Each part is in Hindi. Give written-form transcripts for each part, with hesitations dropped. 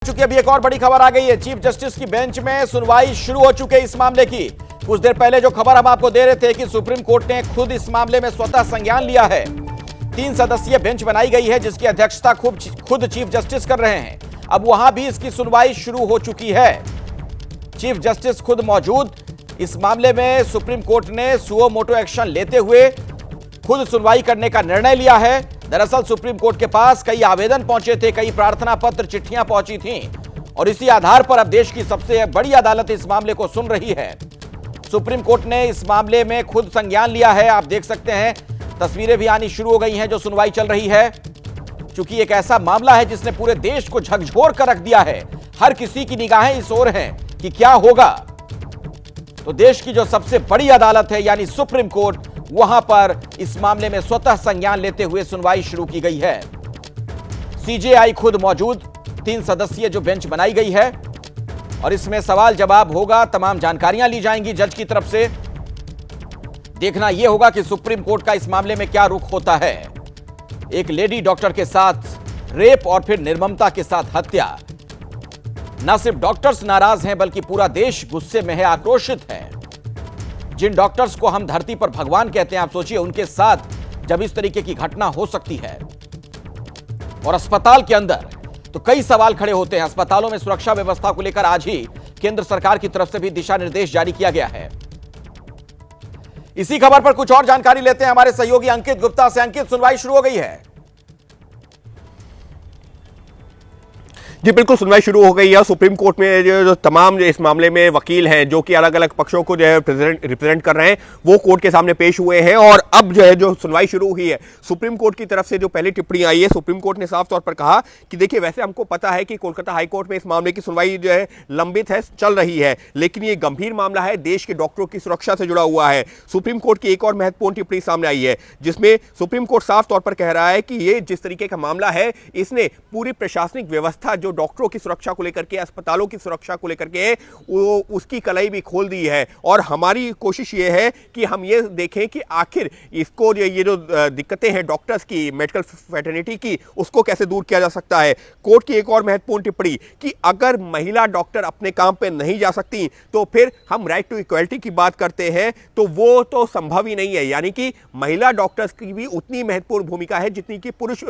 चूंकि अभी एक और बड़ी खबर आ गई है। चीफ जस्टिस की बेंच में सुनवाई शुरू हो चुकी है इस मामले की। कुछ देर पहले जो खबर हम आपको दे रहे थे कि सुप्रीम कोर्ट ने खुद इस मामले में स्वतः संज्ञान लिया है। 3 सदस्यीय बेंच बनाई गई है जिसकी अध्यक्षता खुद चीफ जस्टिस कर रहे हैं। अब वहां भी इसकी सुनवाई शुरू हो चुकी है। चीफ जस्टिस खुद मौजूद। इस मामले में सुप्रीम कोर्ट ने सुओ मोटो एक्शन लेते हुए खुद सुनवाई करने का निर्णय लिया है। दरअसल सुप्रीम कोर्ट के पास कई आवेदन पहुंचे थे, कई प्रार्थना पत्र, चिट्ठियां पहुंची थीं और इसी आधार पर अब देश की सबसे बड़ी अदालत इस मामले को सुन रही है। सुप्रीम कोर्ट ने इस मामले में खुद संज्ञान लिया है। आप देख सकते हैं, तस्वीरें भी आनी शुरू हो गई हैं जो सुनवाई चल रही है। चूंकि एक ऐसा मामला है जिसने पूरे देश को झकझोर कर रख दिया है। हर किसी की निगाहें इस ओर हैं कि क्या होगा। तो देश की जो सबसे बड़ी अदालत है यानी सुप्रीम कोर्ट, वहां पर इस मामले में स्वतः संज्ञान लेते हुए सुनवाई शुरू की गई है। सीजेआई खुद मौजूद। 3 सदस्यीय जो बेंच बनाई गई है और इसमें सवाल जवाब होगा, तमाम जानकारियां ली जाएंगी जज की तरफ से। देखना यह होगा कि सुप्रीम कोर्ट का इस मामले में क्या रुख होता है। एक लेडी डॉक्टर के साथ रेप और फिर निर्ममता के साथ हत्या। न सिर्फ डॉक्टर्स नाराज हैं बल्कि पूरा देश गुस्से में है, आक्रोशित है। जिन डॉक्टर्स को हम धरती पर भगवान कहते हैं, आप सोचिए उनके साथ जब इस तरीके की घटना हो सकती है और अस्पताल के अंदर, तो कई सवाल खड़े होते हैं। अस्पतालों में सुरक्षा व्यवस्था को लेकर आज ही केंद्र सरकार की तरफ से भी दिशा निर्देश जारी किया गया है। इसी खबर पर कुछ और जानकारी लेते हैं हमारे सहयोगी अंकित गुप्ता से। अंकित, सुनवाई शुरू हो गई है? जी बिल्कुल, सुनवाई शुरू हो गई है। सुप्रीम कोर्ट में जो तमाम इस मामले में वकील हैं जो कि अलग अलग पक्षों को जो है रिप्रेजेंट कर रहे हैं, वो कोर्ट के सामने पेश हुए हैं और अब जो है जो सुनवाई शुरू हुई है। सुप्रीम कोर्ट की तरफ से जो पहली टिप्पणी आई है, सुप्रीम कोर्ट ने साफ तौर पर कहा कि देखिए, वैसे हमको पता है कि कोलकाता हाईकोर्ट में इस मामले की सुनवाई जो है लंबित है, चल रही है, लेकिन ये गंभीर मामला है, देश के डॉक्टरों की सुरक्षा से जुड़ा हुआ है। सुप्रीम कोर्ट की एक और महत्वपूर्ण टिप्पणी सामने आई है जिसमें सुप्रीम कोर्ट साफ तौर पर कह रहा है कि ये जिस तरीके का मामला है, इसने पूरी प्रशासनिक व्यवस्था जो डॉक्टरों की सुरक्षा को लेकर के, अस्पतालों की सुरक्षा को लेकर के, उसकी कलाई भी खोल दी है। और हमारी कोशिश ये है कि हम ये देखें कि आखिर इसको ये जो दिक्कतें हैं डॉक्टर्स की, मेडिकल फ्रेटर्निटी की, उसको कैसे दूर किया जा सकता है। कोर्ट की एक और महत्वपूर्ण टिप्पणी कि अगर महिला डॉक्टर अपने काम पे नहीं जा सकती तो फिर हम राइट टू इक्वलिटी की बात करते हैं, तो वो तो संभव ही नहीं है। यानी कि महिला डॉक्टर्स की भी उतनी महत्वपूर्ण भूमिका है जितनी कि पुरुष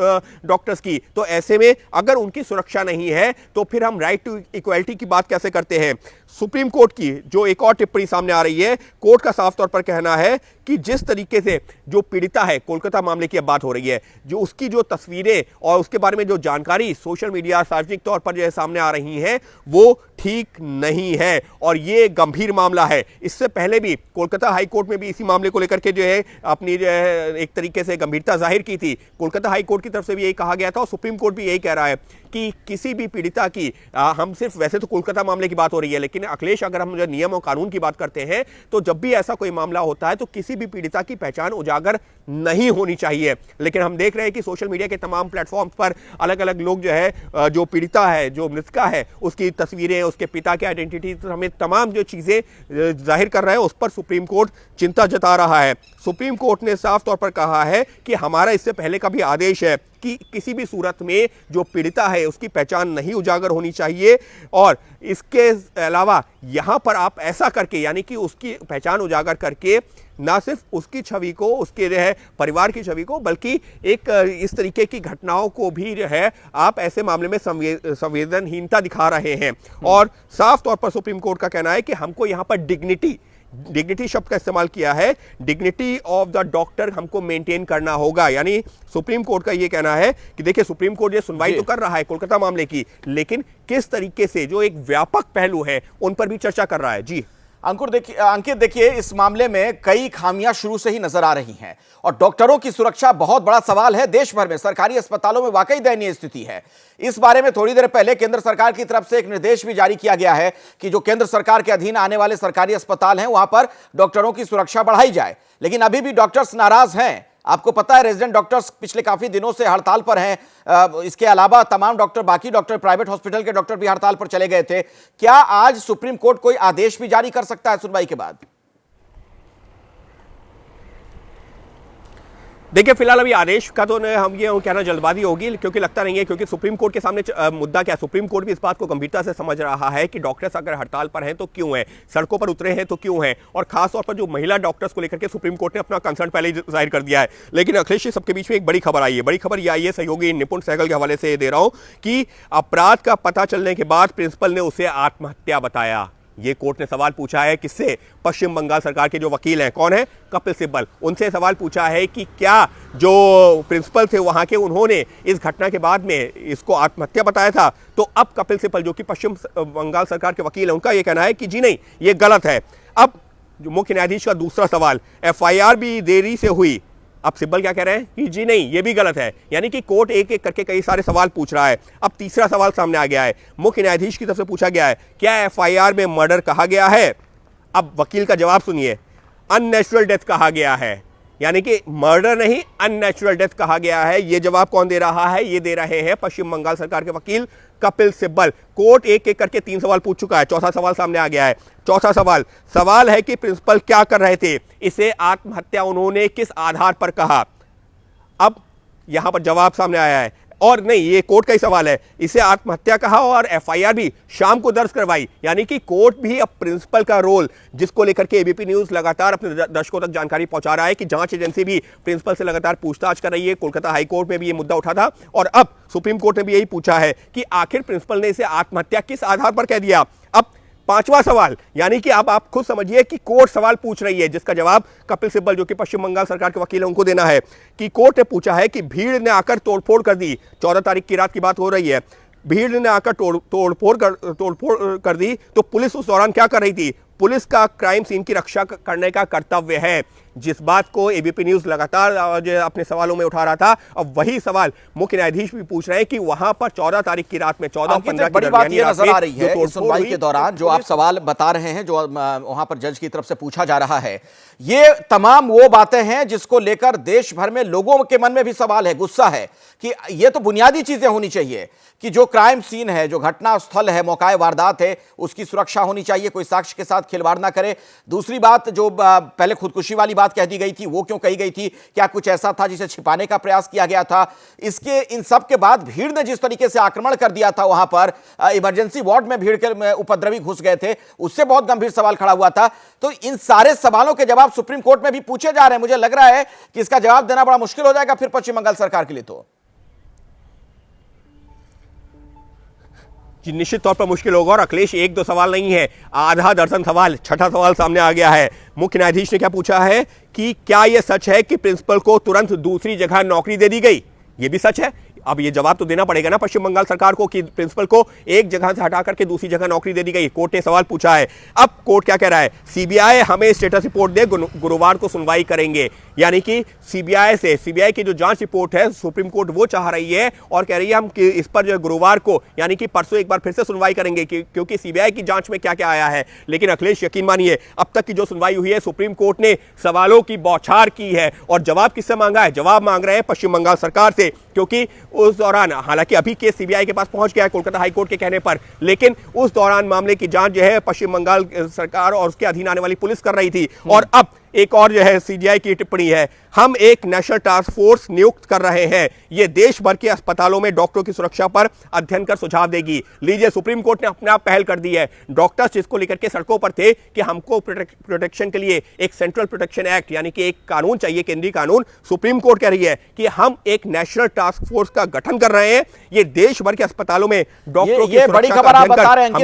डॉक्टर्स की। तो ऐसे में अगर उनकी सुरक्षा नहीं है तो फिर हम राइट टू इक्वलिटी की बात कैसे करते हैं। सुप्रीम कोर्ट की जो एक और टिप्पणी सामने आ रही है, कोर्ट का साफ तौर पर कहना है कि जिस तरीके से जो पीड़िता है, कोलकाता मामले की अब बात हो रही है, जो उसकी जो तस्वीरें और उसके बारे में जो जानकारी सोशल मीडिया सार्वजनिक तौर पर जो है सामने आ रही हैं, वो ठीक नहीं है और ये गंभीर मामला है। इससे पहले भी कोलकाता हाईकोर्ट में भी इसी मामले को लेकर के जो है अपनी जो है एक तरीके से गंभीरता जाहिर की थी। कोलकाता हाईकोर्ट की तरफ से भी यही कहा गया था और सुप्रीम कोर्ट भी यही कह रहा है कि किसी भी पीड़िता की, हम सिर्फ वैसे तो कोलकाता मामले की बात हो रही है, लेकिन अखिलेश, अगर हम जो नियम और कानून की बात करते हैं तो जब भी ऐसा कोई मामला होता है तो किसी भी पीड़िता की पहचान उजागर नहीं होनी चाहिए। लेकिन हम देख रहे हैं कि सोशल मीडिया के तमाम प्लेटफॉर्म्स पर अलग अलग लोग जो है, जो पीड़िता है, जो मृतका है, उसकी तस्वीरें, उसके पिता की आइडेंटिटी समेत तमाम जो चीजें जाहिर कर रहे हैं, उस पर सुप्रीम कोर्ट चिंता जता रहा है। सुप्रीम कोर्ट ने साफ तौर पर कहा है कि हमारा इससे पहले का भी आदेश है कि किसी भी सूरत में जो पीड़िता है उसकी पहचान नहीं उजागर होनी चाहिए और इसके अलावा यहां पर आप ऐसा करके, यानी कि उसकी पहचान उजागर करके ना सिर्फ उसकी छवि को, उसके जो है परिवार की छवि को, बल्कि एक इस तरीके की घटनाओं को भी जो है आप ऐसे मामले में संवेदनहीनता दिखा रहे हैं। और साफ तौर पर सुप्रीम कोर्ट का कहना है कि हमको यहां पर डिग्निटी शब्द का इस्तेमाल किया है, डिग्निटी ऑफ द डॉक्टर हमको मेंटेन करना होगा। यानी सुप्रीम कोर्ट का यह कहना है कि देखिए, सुप्रीम कोर्ट ये सुनवाई तो कर रहा है कोलकाता मामले की, लेकिन किस तरीके से जो एक व्यापक पहलू है उन पर भी चर्चा कर रहा है। जी अंकित, देखिए, इस मामले में कई खामियां शुरू से ही नजर आ रही हैं और डॉक्टरों की सुरक्षा बहुत बड़ा सवाल है। देश भर में सरकारी अस्पतालों में वाकई दयनीय स्थिति है। इस बारे में थोड़ी देर पहले केंद्र सरकार की तरफ से एक निर्देश भी जारी किया गया है कि जो केंद्र सरकार के अधीन आने वाले सरकारी अस्पताल हैं, वहां पर डॉक्टरों की सुरक्षा बढ़ाई जाए। लेकिन अभी भी डॉक्टर्स नाराज हैं। आपको पता है, रेजिडेंट डॉक्टर्स पिछले काफी दिनों से हड़ताल पर हैं। इसके अलावा तमाम डॉक्टर, बाकी डॉक्टर, प्राइवेट हॉस्पिटल के डॉक्टर भी हड़ताल पर चले गए थे। क्या आज सुप्रीम कोर्ट कोई आदेश भी जारी कर सकता है सुनवाई के बाद? देखिए फिलहाल अभी आदेश का तो हम ये कहना जल्दबाजी होगी, क्योंकि लगता नहीं है, क्योंकि सुप्रीम कोर्ट के सामने मुद्दा क्या है। सुप्रीम कोर्ट भी इस बात को गंभीरता से समझ रहा है कि डॉक्टर्स अगर हड़ताल पर हैं तो क्यों हैं, सड़कों पर उतरे हैं तो क्यों हैं, और खासतौर पर जो महिला डॉक्टर्स को लेकर के सुप्रीम कोर्ट ने अपना कंसर्न पहले ही जाहिर कर दिया है। लेकिन अखिलेश जी, सबके बीच में एक बड़ी खबर आई है। बड़ी खबर यह आई है, सहयोगी निपुण सहगल के हवाले से दे रहा हूं, कि अपराध का पता चलने के बाद प्रिंसिपल ने उसे आत्महत्या बताया। ये कोर्ट ने सवाल पूछा है किससे? पश्चिम बंगाल सरकार के जो वकील हैं, कौन है? कपिल सिब्बल। उनसे सवाल पूछा है कि क्या जो प्रिंसिपल थे वहां के, उन्होंने इस घटना के बाद में इसको आत्महत्या बताया था? तो अब कपिल सिब्बल जो कि पश्चिम बंगाल सरकार के वकील हैं, उनका यह कहना है कि जी नहीं, ये गलत है। अब जो मुख्य न्यायाधीश का दूसरा सवाल, एफआईआर भी देरी से हुई। अब सिब्बल क्या कह रहे हैं कि जी नहीं, ये भी गलत है। यानी कि कोर्ट एक एक करके कई सारे सवाल पूछ रहा है। अब तीसरा सवाल सामने आ गया है, मुख्य न्यायाधीश की तरफ से पूछा गया है, क्या एफआईआर में मर्डर कहा गया है? अब वकील का जवाब सुनिए, अननेचुरल डेथ कहा गया है। यानी कि मर्डर नहीं, अननेचुरल डेथ कहा गया है। यह जवाब कौन दे रहा है? ये दे रहे हैं पश्चिम बंगाल सरकार के वकील कपिल सिब्बल। कोर्ट एक एक करके 3 सवाल पूछ चुका है, चौथा सवाल सामने आ गया है। चौथा सवाल है कि प्रिंसिपल क्या कर रहे थे, इसे आत्महत्या उन्होंने किस आधार पर कहा? अब यहां पर जवाब सामने आया है, और नहीं, ये कोर्ट का ही सवाल है, इसे आत्महत्या कहा और एफआईआर भी शाम को दर्ज करवाई। यानी कि कोर्ट भी अब प्रिंसिपल का रोल, जिसको लेकर के एबीपी न्यूज लगातार अपने दर्शकों तक जानकारी पहुंचा रहा है कि जांच एजेंसी भी प्रिंसिपल से लगातार पूछताछ कर रही है। कोलकाता हाईकोर्ट में भी ये मुद्दा उठा था, और अब सुप्रीम कोर्ट ने भी यही पूछा है कि आखिर प्रिंसिपल ने इसे आत्महत्या किस आधार पर कह दिया। अब पांचवा सवाल, यानी कि अब आप खुद समझिए कि कोर्ट सवाल पूछ रही है, जिसका जवाब कपिल सिब्बल जो कि पश्चिम बंगाल सरकार के वकील हैं उनको देना है, कि कोर्ट ने पूछा है कि भीड़ ने आकर तोड़फोड़ कर दी। 14 तारीख की रात की बात हो रही है। भीड़ ने आकर तोड़फोड़ कर दी, तो पुलिस उस दौरान क्या कर रही थी? पुलिस का क्राइम सीन की रक्षा करने का कर्तव्य है, जिस बात को एबीपी न्यूज लगातार अपने सवालों में उठा रहा था। अब वही सवाल मुख्य न्यायाधीश भी पूछ रहे हैं कि वहां पर 14 तारीख की रात में 14-15 बड़ी बात यह नजर आ रही है इस सुनवाई के दौरान, जो आप सवाल बता रहे हैं, जो वहां पर जज की तरफ से पूछा जा रहा है, ये तमाम वो बातें हैं जिसको लेकर देश भर में लोगों के मन में भी सवाल है, गुस्सा है, कि ये तो बुनियादी चीजें होनी चाहिए कि जो क्राइम सीन है, जो घटना स्थल है, मौका वारदात है, उसकी सुरक्षा होनी चाहिए, कोई साक्ष्य के साथ खिलवाड़ ना करे। दूसरी बात, जो पहले खुदकुशी वाली बात कह दी गई थी, वो क्यों कही गई थी? क्या कुछ ऐसा था जिसे छिपाने का प्रयास किया गया था? इसके इन सब के बाद भीड़ ने जिस तरीके से आक्रमण कर दिया था, वहां पर इमरजेंसी वार्ड में भीड़ के उपद्रवी घुस गए थे, उससे बहुत गंभीर सवाल खड़ा हुआ था। तो इन सारे सवालों के जवाब सुप्रीम कोर्ट में भी पूछे जा रहे हैं। मुझे लग रहा है कि इसका जवाब देना बड़ा मुश्किल हो जाएगा फिर पश्चिम बंगाल सरकार के लिए। तो जी, निश्चित तौर पर मुश्किल होगा। और अखिलेश, 1-2 सवाल नहीं है, आधा दर्जन सवाल। छठा सवाल सामने आ गया है। मुख्य न्यायाधीश ने क्या पूछा है कि क्या यह सच है कि प्रिंसिपल को तुरंत दूसरी जगह नौकरी दे दी गई? यह भी सच है। अब ये जवाब तो देना पड़ेगा ना पश्चिम बंगाल सरकार को कि प्रिंसिपल को एक जगह से हटा करके दूसरी जगह नौकरी दे दी गई। कोर्ट ने सवाल पूछा है। अब कोर्ट क्या कह रहा है? सीबीआई हमें स्टेटस रिपोर्ट दे, गुरुवार को सुनवाई करेंगे। यानी कि सीबीआई की जो जांच रिपोर्ट है, सुप्रीम कोर्ट वो चाह रही है और कह रही है हम कि इस पर जो गुरुवार को, यानी कि परसों एक बार फिर से सुनवाई करेंगे, क्योंकि सीबीआई की जांच में क्या क्या आया है। लेकिन अखिलेश, यकीन मानिए, अब तक की जो सुनवाई हुई है, सुप्रीम कोर्ट ने सवालों की बौछार की है। और जवाब किससे मांगा है? जवाब मांग रहे हैं पश्चिम बंगाल सरकार से, क्योंकि उस दौरान, हालांकि अभी केस सीबीआई के पास पहुंच गया है कोलकाता हाईकोर्ट के कहने पर, लेकिन उस दौरान मामले की जांच जो है पश्चिम बंगाल सरकार और उसके अधीन आने वाली पुलिस कर रही थी। और अब एक और जो है सीबीआई की टिप्पणी है, हम एक नेशनल टास्क फोर्स नियुक्त कर रहे हैं, यह देश भर के अस्पतालों में डॉक्टरों की सुरक्षा पर अध्ययन कर सुझाव देगी। लीजिए, सुप्रीम कोर्ट ने अपने आप पहल कर दी है। डॉक्टर्स जिसको लेकर के सड़कों पर थे कि हमको प्रोटेक्शन के लिए एक सेंट्रल प्रोटेक्शन एक्ट, यानी कि एक कानून चाहिए, केंद्रीय कानून, सुप्रीम कोर्ट कह रही है कि हम एक नेशनल टास्क फोर्स का गठन कर रहे हैं। ये देश भर के अस्पतालों में डॉक्टरों की बड़ी खबर आप बता रहे हैं।